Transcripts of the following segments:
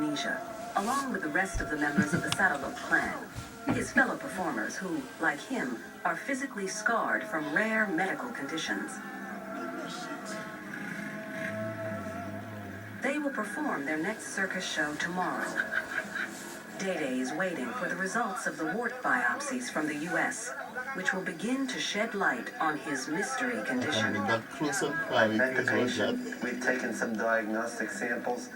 Indonesia, along with the rest of the members of the Saddlebook clan, his fellow performers who, like him, are physically scarred from rare medical conditions. They will perform their next circus show tomorrow. Day-Day is waiting for the results of the wart biopsies from the U.S., which will begin to shed light on his mystery condition. Medication. We've taken some diagnostic samples.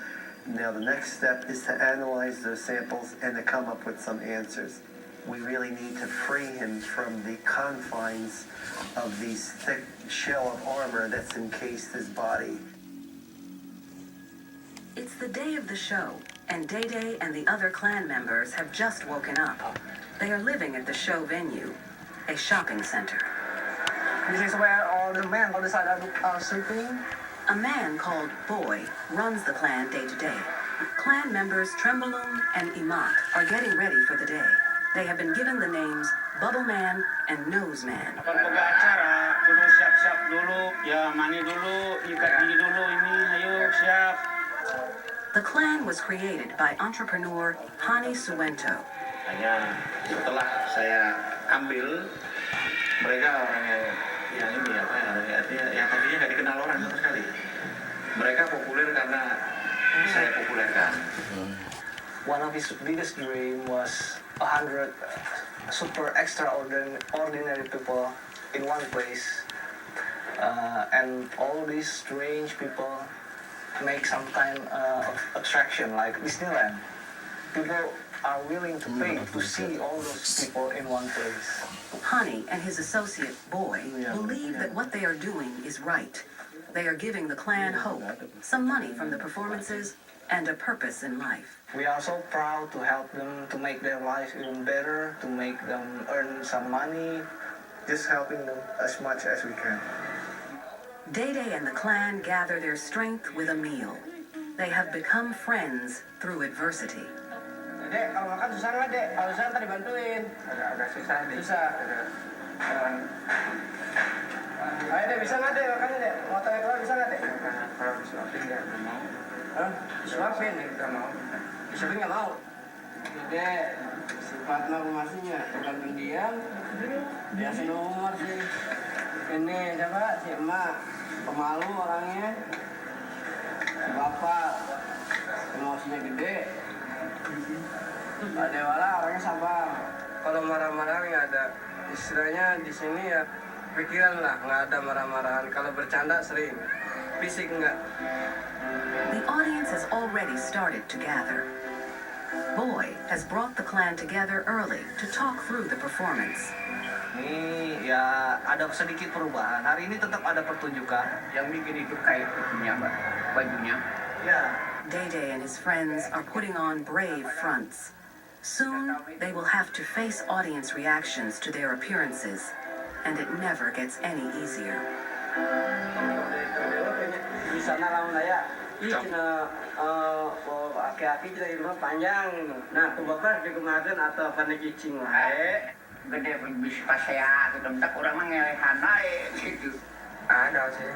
Now the next step is to analyze those samples and to come up with some answers. We really need to free him from the confines of these thick shell of armor that's encased his body. It's the day of the show, and Day-Day and the other clan members have just woken up. They are living at the show venue, a shopping center. This is where all the men on the side are sleeping. A man called Boy runs the clan day to day. Clan members Trembaloon and Imat are getting ready for the day. They have been given the names Bubble Man and Nose Man. Buka acara, kudu siap-siap dulu, ya mani dulu, ikat gigi dulu ini, ayo siap. The clan was created by entrepreneur Hani Suwento. Hanya setelah saya ambil, mereka orang yang ini apa ya, artinya yang tadinya nggak dikenal orang sama sekali. Mereka populer karena saya populerkan. One of his biggest dream was 100 super extraordinary people in one place, and all these strange people make some kind of attraction like Disneyland. People are willing to pay to see all those people in one place. Hani and his associate Boy believe that what they are doing is right. They are giving the clan hope, some money from the performances, and a purpose in life. We are so proud to help them to make their life even better, to make them earn some money, just helping them as much as we can. Day-Day and the clan gather their strength with a meal. They have become friends through adversity. Dek, kalau makan susah nggak, Dek? Kalau susah ntar dibantuin. Agak susah, Dek. Susah. Ayo, Dek, bisa nggak, Dek? Makannya, Dek. Mau tanya keluar bisa nggak, Dek? Kalau disuapin nggak mau. Hah? Disuapin? Nggak mau. Disuapin nggak mau? Dek, sifat masnya bukan pendiam. Dia nomor sih. Ini siapa? Si emak. Pemalu orangnya. Si bapak. Emosinya gede. Pak Dewala orangnya sabar. Kalau marah-marah nggak ada. Istilahnya di sini ya pikiran lah, nggak ada marah-marahan. Kalau bercanda sering, fisik nggak. The audience has already started to gather. Boy has brought the clan together early to talk through the performance. Ini ya ada sedikit perubahan. Hari ini tetap ada pertunjukan. Yang bikin itu kayak punya bajunya. Ya. Day-Day and his friends are putting on brave fronts. Soon, they will have to face audience reactions to their appearances, and it never gets any easier. Di sana lawan daya, cina aki-aki cina di rumah panjang. Nah, tuh bapak di kemarin atau apa nih cicing wae. Gede bis pas saya kedendak orang mah ngelehan aja gitu. Ada sih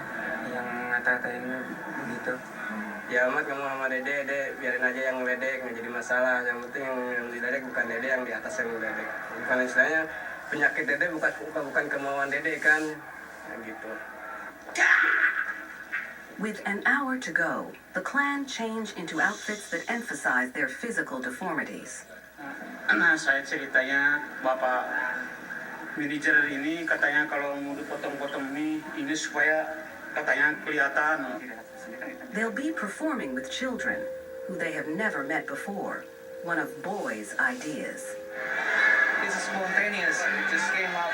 yang ngata-ngatain begitu. Ya amat ngomong sama Dede, biarin aja yang ngeledek, nggak jadi masalah. Yang penting yang diledek bukan Dede, yang di atas yang ngeledek. Bukan istilahnya penyakit Dede bukan kemauan Dede kan, nah, gitu. With an hour to go, the clan change into outfits that emphasize their physical deformities. Nah, saya ceritanya Bapak manajer ini katanya kalau mau dipotong-potong ini supaya katanya kelihatan. They'll be performing with children who they have never met before, one of Boy's ideas. This is spontaneous, it just came up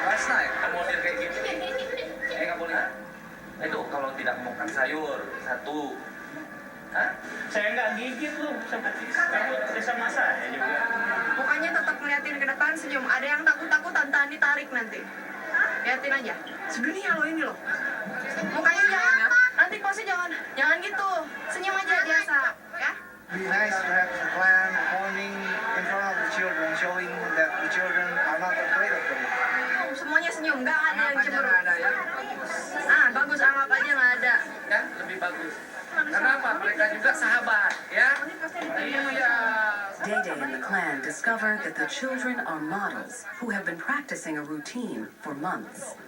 last night. Model kayak gitu. Nggak boleh. Itu kalau tidak makan sayur, satu. Hah? Saya nggak gigit loh, kamu sama saya juga. Mukanya tetap ngeliatin ke depan, senyum. Ada yang takut-takut, Tante Andi tarik nanti. Liatin aja. Segini lo ini loh. Mukanya jangan ya. Nanti pose jangan gitu. Senyum aja biasa, ya. Be nice to have the clan forming in front of the children, showing that the children are not afraid of them. Semuanya senyum, nggak ada yang cemberut. Ada ya? Bagus, anggap aja nggak ada. Ya, lebih bagus. Karena apa? Mereka juga sahabat, ya. Iya. Day and the clan discover that the children are models who have been practicing a routine for months.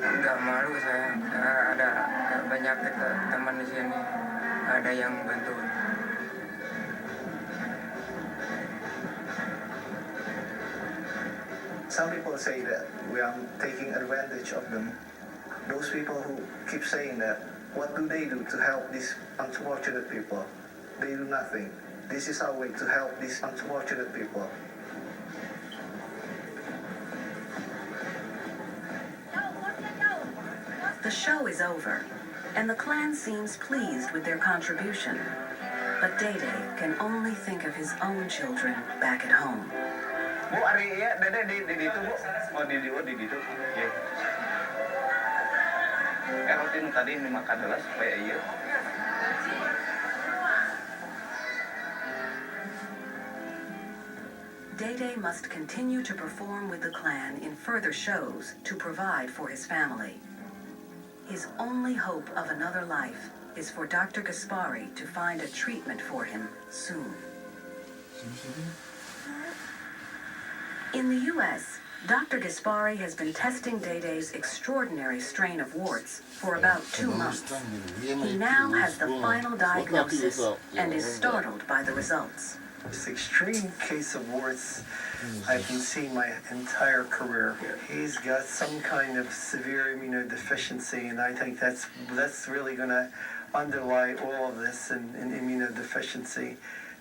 Nggak malu saya, ada banyak teman di sini, ada yang bantu. Some people say that we are taking advantage of them. Those people who keep saying that, what do they do to help these unfortunate people? They do nothing. This is our way to help these unfortunate people. The show is over, and the clan seems pleased with their contribution. But Day can only think of his own children back at home. Bu, hari ya, Dede di itu, Bu. Oh, di itu. Oke. Roti nu tadi ini makan adalah supaya iya. Day must continue to perform with the clan in further shows to provide for his family. His only hope of another life is for Dr. Gaspari to find a treatment for him soon. In the U.S., Dr. Gaspari has been testing Day's extraordinary strain of warts for about 2 months. He now has the final diagnosis and is startled by the results. This extreme case of warts I've been seeing my entire career. He's got some kind of severe immunodeficiency, and I think that's really going to underlie all of this in immunodeficiency.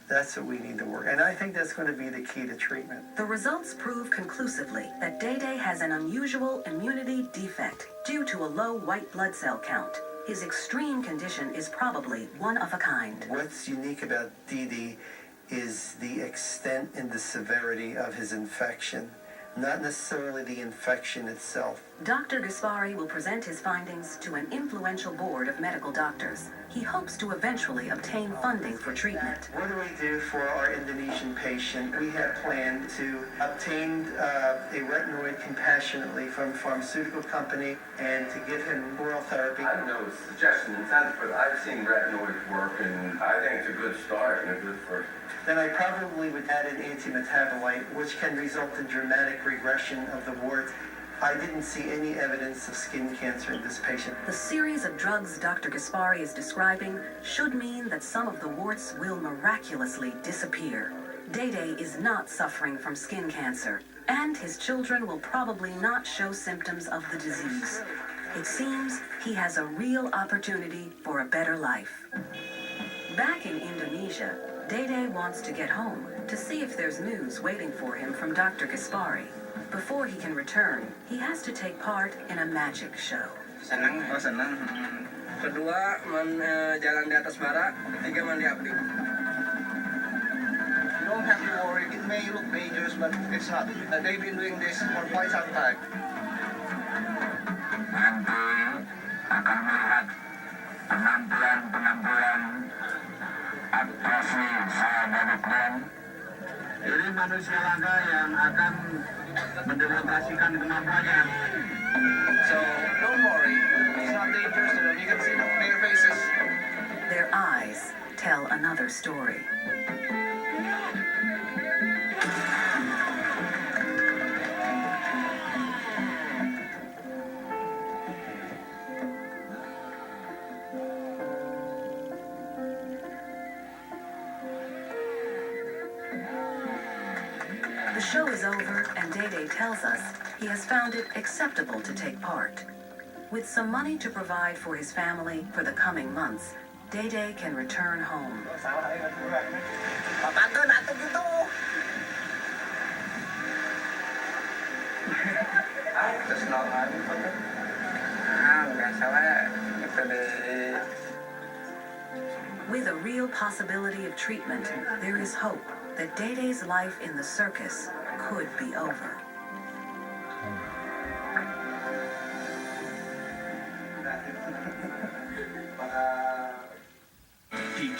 That's what we need to work. And I think that's going to be the key to treatment. The results prove conclusively that Day has an unusual immunity defect due to a low white blood cell count. His extreme condition is probably one of a kind. What's unique about Didi is the extent and the severity of his infection, not necessarily the infection itself. Dr. Gaspari will present his findings to an influential board of medical doctors. He hopes to eventually obtain funding for treatment. What do we do for our Indonesian patient? We have planned to obtain a retinoid compassionately from a pharmaceutical company and to give him oral therapy. I don't know it's suggestion intent, but I've seen retinoids work, and I think it's a good start and a good first. Then I probably would add an antimetabolite, which can result in dramatic regression of the wart. I didn't see any evidence of skin cancer in this patient. The series of drugs Dr. Gaspari is describing should mean that some of the warts will miraculously disappear. Day is not suffering from skin cancer, and his children will probably not show symptoms of the disease. It seems he has a real opportunity for a better life. Back in Indonesia, Day wants to get home to see if there's news waiting for him from Dr. Gaspari. Before he can return, he has to take part in a magic show. Senang. Kedua, jalan di atas bara. Ketiga, mandi api. You don't have to worry. It may look dangerous, but it's not. They've been doing this for quite some time. Nanti akan melihat penampilan atraksi saya dari klan. Jadi manusia langka yang akan mendemonstrasikan kemampuannya. So don't worry. It's not dangerous to them. You can see their faces. Their eyes tell another story. The show is over, and Day tells us he has found it acceptable to take part. With some money to provide for his family for the coming months, Day can return home. Papagan atau gitu. That's not hard. Nggak salah. Itu deh. With a real possibility of treatment, there is hope that Day's life in the circus could be over. Di